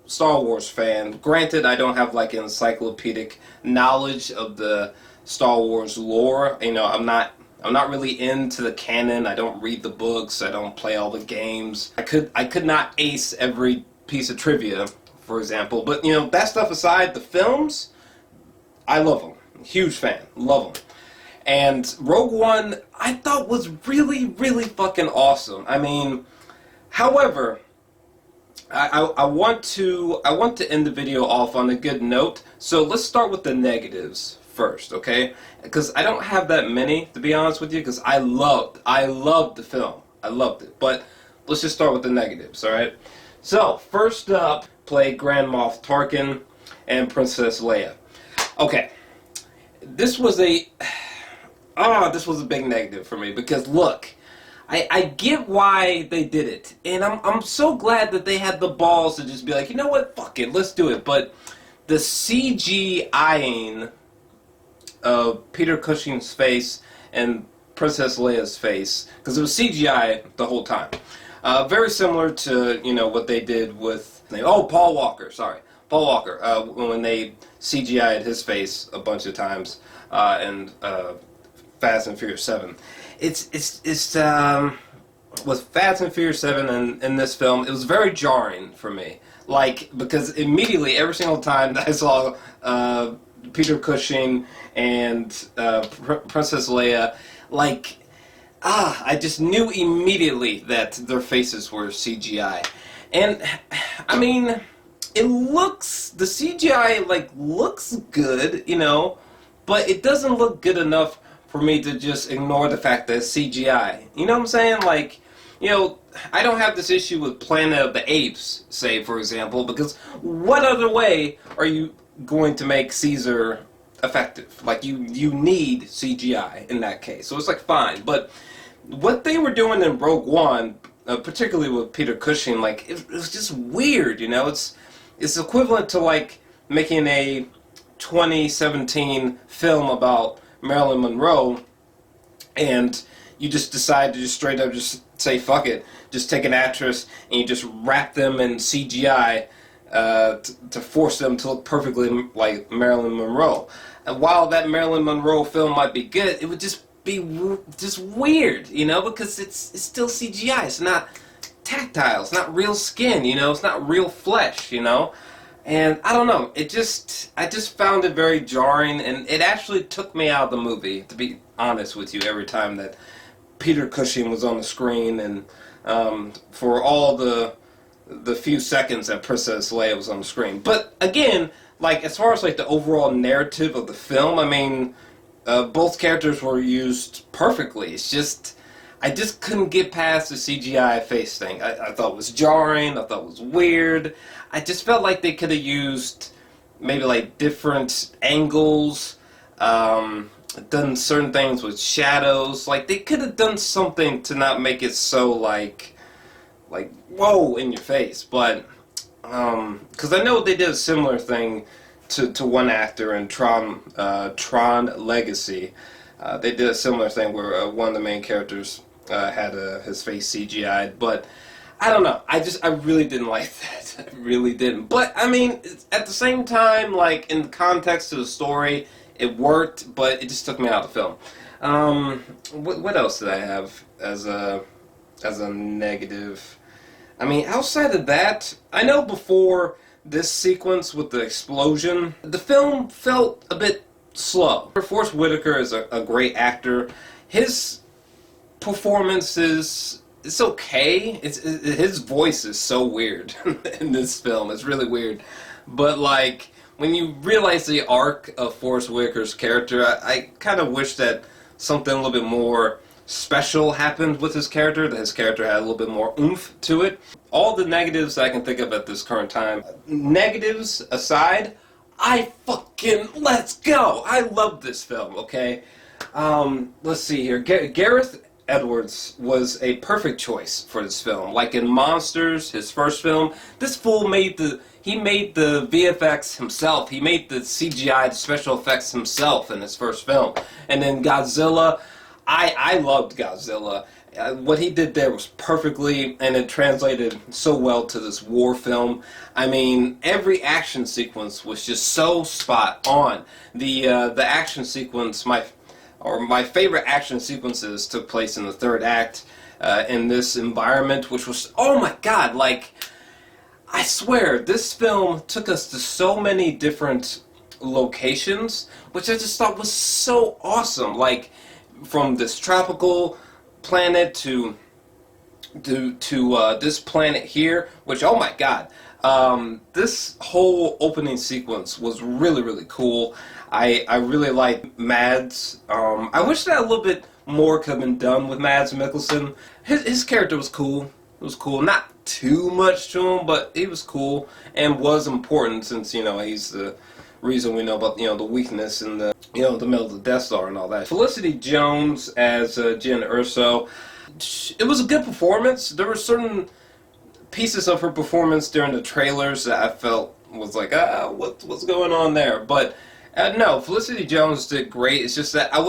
Star Wars fan. Granted, I don't have like encyclopedic knowledge of the Star Wars lore. You know, I'm not really into the canon. I don't read the books. I don't play all the games. I could not ace every piece of trivia, for example. But you know, that stuff aside, the films, I love them. Huge fan. Love them. And Rogue One, I thought was really, really fucking awesome. I mean, however, I want to end the video off on a good note. So let's start with the negatives first, okay? Because I don't have that many, to be honest with you, because I loved the film. I loved it. But let's just start with the negatives, all right? So first up, play Grand Moff Tarkin and Princess Leia. Okay, this was a big negative for me because look, I get why they did it, and I'm so glad that they had the balls to just be like, you know what, fuck it, let's do it. But the CGIing of Peter Cushing's face and Princess Leia's face, because it was CGI the whole time, very similar to, you know, what they did with Paul Walker, when they CGI'd his face a bunch of times in Fast and Furious 7. It's with Fast and Furious 7 in this film, it was very jarring for me. Like, because immediately, every single time that I saw Peter Cushing and Princess Leia, like, I just knew immediately that their faces were CGI. And, I mean, the CGI, like, looks good, you know, but it doesn't look good enough for me to just ignore the fact that it's CGI. You know what I'm saying? Like, you know, I don't have this issue with Planet of the Apes, say, for example, because what other way are you going to make Caesar effective? Like, you need CGI in that case. So it's like, fine. But what they were doing in Rogue One, particularly with Peter Cushing, like, it was just weird, you know? It's equivalent to, like, making a 2017 film about Marilyn Monroe, and you just decide to just straight up just say, fuck it, just take an actress and you just wrap them in CGI to force them to look perfectly like Marilyn Monroe. And while that Marilyn Monroe film might be good, it would just be just weird, you know, because it's still CGI. It's not tactile. It's not real skin, you know. It's not real flesh, you know. And I don't know, I just found it very jarring, and it actually took me out of the movie, to be honest with you, every time that Peter Cushing was on the screen, and for all the few seconds that Princess Leia was on the screen. But again, like, as far as like the overall narrative of the film, I mean, both characters were used perfectly. It's just, I just couldn't get past the CGI face thing. I thought it was jarring, I thought it was weird. I just felt like they could have used maybe like different angles, done certain things with shadows. Like, they could have done something to not make it so like whoa in your face. But because I know they did a similar thing to one actor in Tron Legacy. They did a similar thing where one of the main characters had his face CGI'd, but I don't know. I really didn't like that. I really didn't. But, I mean, at the same time, like, in the context of the story, it worked, but it just took me out of the film. What else did I have as a negative? I mean, outside of that, I know before this sequence with the explosion, the film felt a bit slow. Forrest Whitaker is a great actor. His performance it's okay. His voice is so weird in this film. It's really weird. But, like, when you realize the arc of Forrest Whitaker's character, I kind of wish that something a little bit more special happened with his character, that his character had a little bit more oomph to it. All the negatives I can think of at this current time. Negatives aside, let's go! I love this film, okay? Let's see here. Gareth Edwards was a perfect choice for this film. Like in Monsters, his first film, this fool made the VFX himself. He made the CGI, the special effects himself in his first film. And then Godzilla, I loved Godzilla. What he did there was perfectly, and it translated so well to this war film. I mean, every action sequence was just so spot on. The action sequence, my favorite action sequences took place in the third act, in this environment, which was, oh my god, like, I swear, this film took us to so many different locations, which I just thought was so awesome. Like, from this tropical planet to this planet here, which, oh my god, this whole opening sequence was really, really cool. I really like Mads. I wish that a little bit more could have been done with Mads Mikkelsen. His character was cool. It was cool. Not too much to him, but he was cool and was important, since, you know, he's the reason we know about, you know, the weakness and the, you know, the middle of the Death Star and all that. Felicity Jones as Jyn Erso, it was a good performance. There were certain pieces of her performance during the trailers that I felt was like, what's going on there? But no, Felicity Jones did great. It's just that I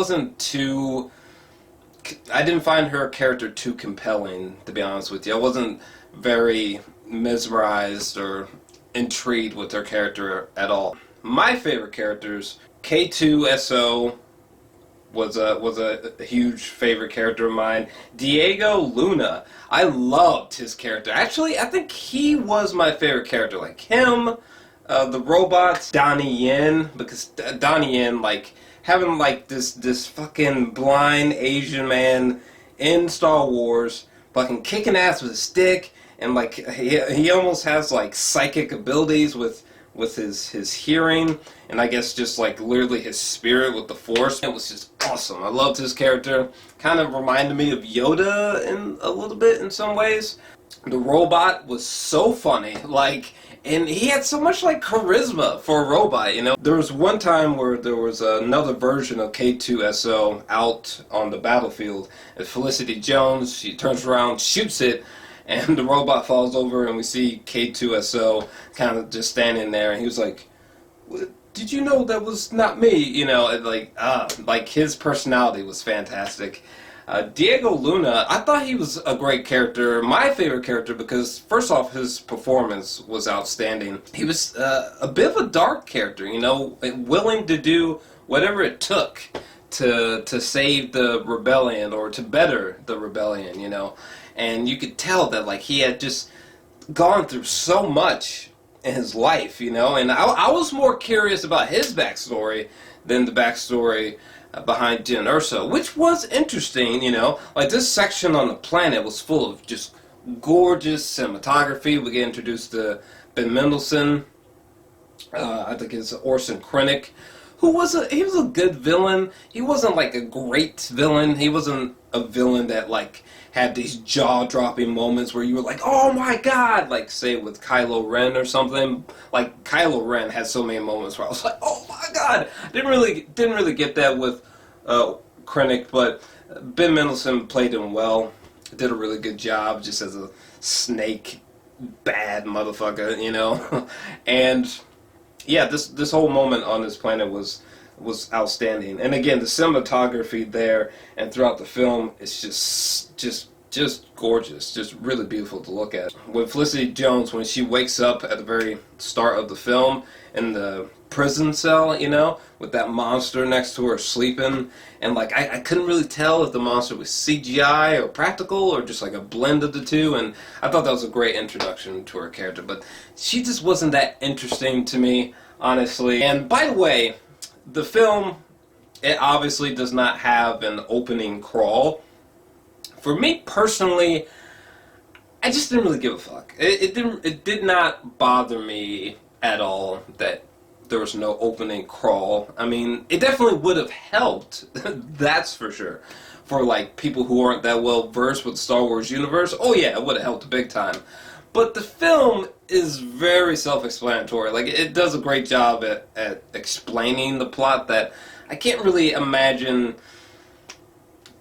didn't find her character too compelling, to be honest with you. I wasn't very mesmerized or intrigued with her character at all. My favorite characters, K2SO was a huge favorite character of mine. Diego Luna, I loved his character. Actually, I think he was my favorite character. Like him, the robots, Donnie Yen, because Donnie Yen, like, having like this fucking blind Asian man in Star Wars, fucking kicking ass with a stick, and like he almost has like psychic abilities with his hearing, and I guess just like literally his spirit with the Force. It was just awesome. I loved his character. Kind of reminded me of Yoda in a little bit in some ways. The robot was so funny, like, and he had so much like charisma for a robot, you know. There was one time where there was another version of K2SO out on the battlefield, and Felicity Jones, she turns around, shoots it, and the robot falls over, and we see K2SO kind of just standing there, and he was like, "Did you know that was not me?" You know, and like his personality was fantastic. Diego Luna, I thought he was a great character, my favorite character, because first off, his performance was outstanding. He was a bit of a dark character, you know, willing to do whatever it took to save the rebellion, or to better the rebellion, you know. And you could tell that, like, he had just gone through so much in his life, you know. And I was more curious about his backstory than the backstory behind Jyn Erso, which was interesting, you know. Like, this section on the planet was full of just gorgeous cinematography. We get introduced to Ben Mendelsohn. I think it's Orson Krennic, who he was a good villain. He wasn't like a great villain. He wasn't a villain that like had these jaw-dropping moments where you were like, oh my god, like say with Kylo Ren or something. Like Kylo Ren had so many moments where I was like, oh my god. Didn't really get that with Krennic, but Ben Mendelsohn played him well. Did a really good job just as a snake bad motherfucker, you know. And yeah, this whole moment on this planet was outstanding. And again, the cinematography there and throughout the film is just gorgeous, just really beautiful to look at. With Felicity Jones, when she wakes up at the very start of the film in the prison cell, you know, with that monster next to her sleeping, and like I couldn't really tell if the monster was CGI or practical or just like a blend of the two, and I thought that was a great introduction to her character, but she just wasn't that interesting to me, honestly. And by the way, the film, it obviously does not have an opening crawl. For me personally, I just didn't really give a fuck. It did not bother me at all that there was no opening crawl. I mean, it definitely would have helped, that's for sure. For like people who aren't that well versed with the Star Wars universe, oh yeah, it would have helped big time. But the film is very self-explanatory. Like, it does a great job at explaining the plot that I can't really imagine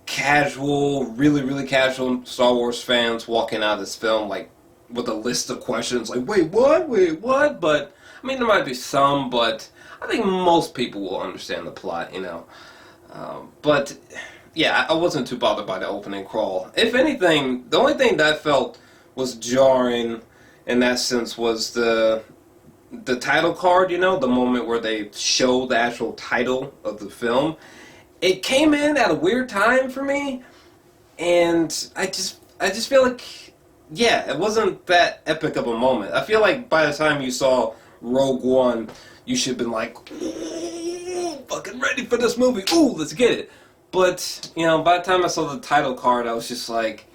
casual, really casual Star Wars fans walking out of this film like with a list of questions like, wait, what? But I mean, there might be some, but I think most people will understand the plot, you know. But yeah, I wasn't too bothered by the opening crawl. If anything, the only thing that I felt was jarring in that sense was the title card, you know, the moment where they show the actual title of the film. It came in at a weird time for me, and I just feel like, yeah, it wasn't that epic of a moment. I feel like by the time you saw Rogue One, you should have been like, ooh, fucking ready for this movie. Ooh, let's get it. But, you know, by the time I saw the title card, I was just like,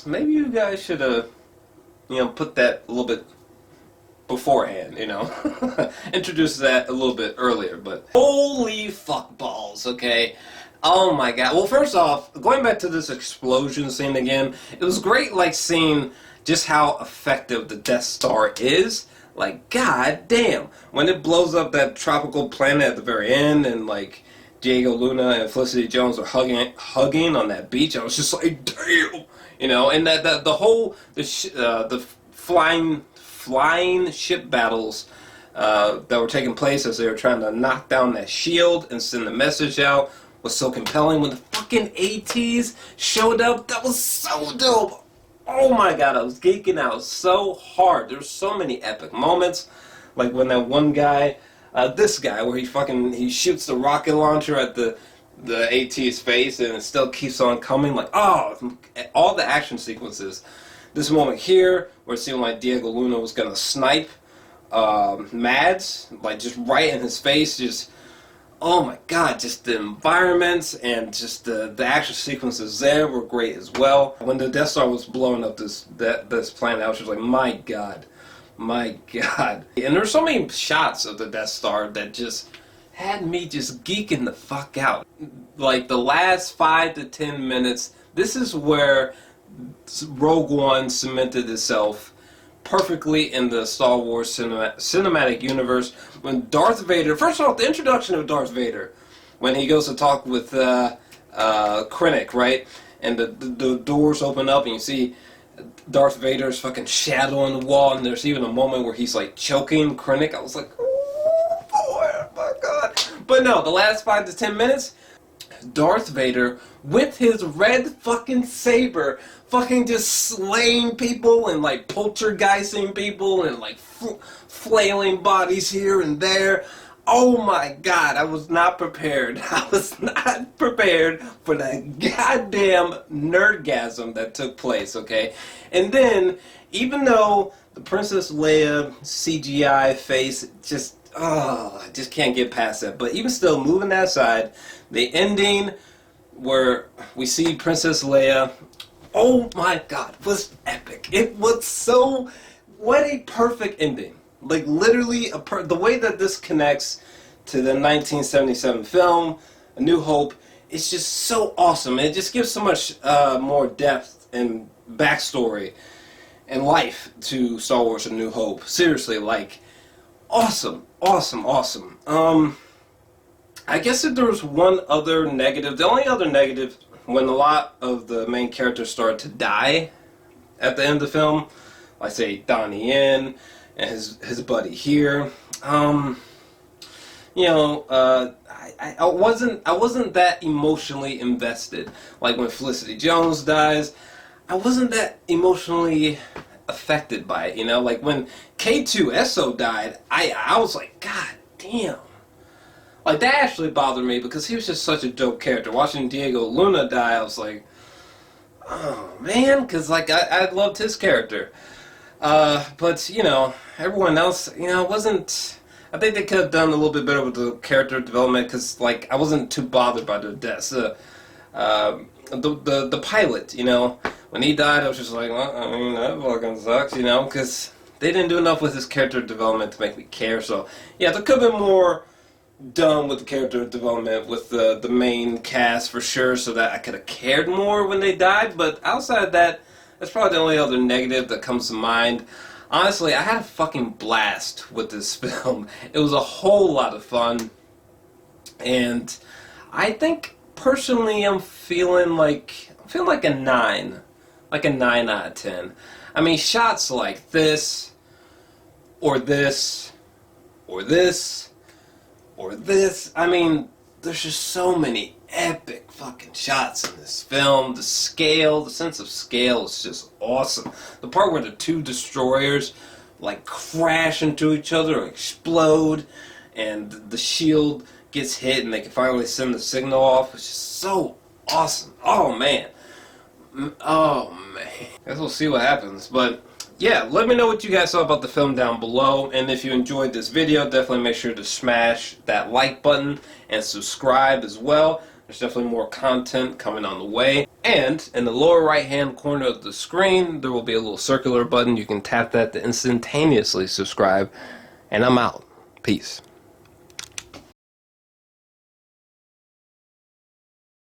maybe you guys should have, you know, put that a little bit beforehand, you know. Introduce that a little bit earlier, but holy fuck balls, okay? Oh my god. Well, first off, going back to this explosion scene again, it was great, like, seeing just how effective the Death Star is. Like, god damn. When it blows up that tropical planet at the very end, and, like, Diego Luna and Felicity Jones are hugging on that beach, I was just like, damn! You know, and the flying ship battles that were taking place as they were trying to knock down that shield and send the message out was so compelling. When the fucking ATs showed up, that was so dope. Oh my god, I was geeking out so hard. There's so many epic moments, like when that one guy, this guy, where he shoots the rocket launcher at the AT's face and it still keeps on coming. Like, oh, all the action sequences. This moment here, where it seemed like Diego Luna was gonna snipe Mads, like just right in his face, just, oh my god, just the environments and just the action sequences there were great as well. When the Death Star was blowing up this planet, I was just like, my god. And there were so many shots of the Death Star that just had me just geeking the fuck out. Like the last 5 to 10 minutes, this is where Rogue One cemented itself perfectly in the Star Wars cinematic universe. When Darth Vader, first of all, the introduction of Darth Vader, when he goes to talk with Krennic, right? And the doors open up and you see Darth Vader's fucking shadow on the wall, and there's even a moment where he's like choking Krennic. I was like, oh my god. But no, the last 5 to 10 minutes, Darth Vader with his red fucking saber fucking just slaying people and like poltergeisting people and like flailing bodies here and there. Oh my god, I was not prepared. I was not prepared for that goddamn nerdgasm that took place, okay? And then, even though the Princess Leia CGI face just, I just can't get past that. But even still, moving that aside, the ending where we see Princess Leia, oh my god, was epic. It was so, what a perfect ending. Like literally, the way that this connects to the 1977 film, A New Hope, it's just so awesome. It just gives so much more depth and backstory and life to Star Wars: A New Hope. Seriously, like, awesome. I guess if there was one other negative, the only other negative, when a lot of the main characters start to die at the end of the film, like say Donnie and his buddy here, you know, I wasn't that emotionally invested. Like when Felicity Jones dies, I wasn't that emotionally affected by it, you know? Like when K2SO died, I was like, god damn. Like that actually bothered me because he was just such a dope character. Watching Diego Luna die, I was like, oh man, because like I loved his character. But, you know, everyone else, you know, wasn't, I think they could have done a little bit better with the character development because, like, I wasn't too bothered by the deaths. The pilot, you know, when he died, I was just like, well, I mean, that fucking sucks, you know, because they didn't do enough with his character development to make me care. So, yeah, there could have been more done with the character development with the main cast for sure, so that I could have cared more when they died. But outside of that, that's probably the only other negative that comes to mind. Honestly, I had a fucking blast with this film. It was a whole lot of fun. And I think, personally, I'm feeling like a 9. Like a 9 out of 10. I mean, shots like this, or this, or this, or this. I mean, there's just so many epic fucking shots in this film. The scale, the sense of scale is just awesome. The part where the two destroyers like crash into each other or explode, and the shield gets hit and they can finally send the signal off, which is so awesome. Oh man. Oh man. Guess we'll see what happens. But yeah, let me know what you guys thought about the film down below, and if you enjoyed this video, definitely make sure to smash that like button and subscribe as well. There's definitely more content coming on the way. And in the lower right hand corner of the screen, there will be a little circular button. You can tap that to instantaneously subscribe. And I'm out. Peace.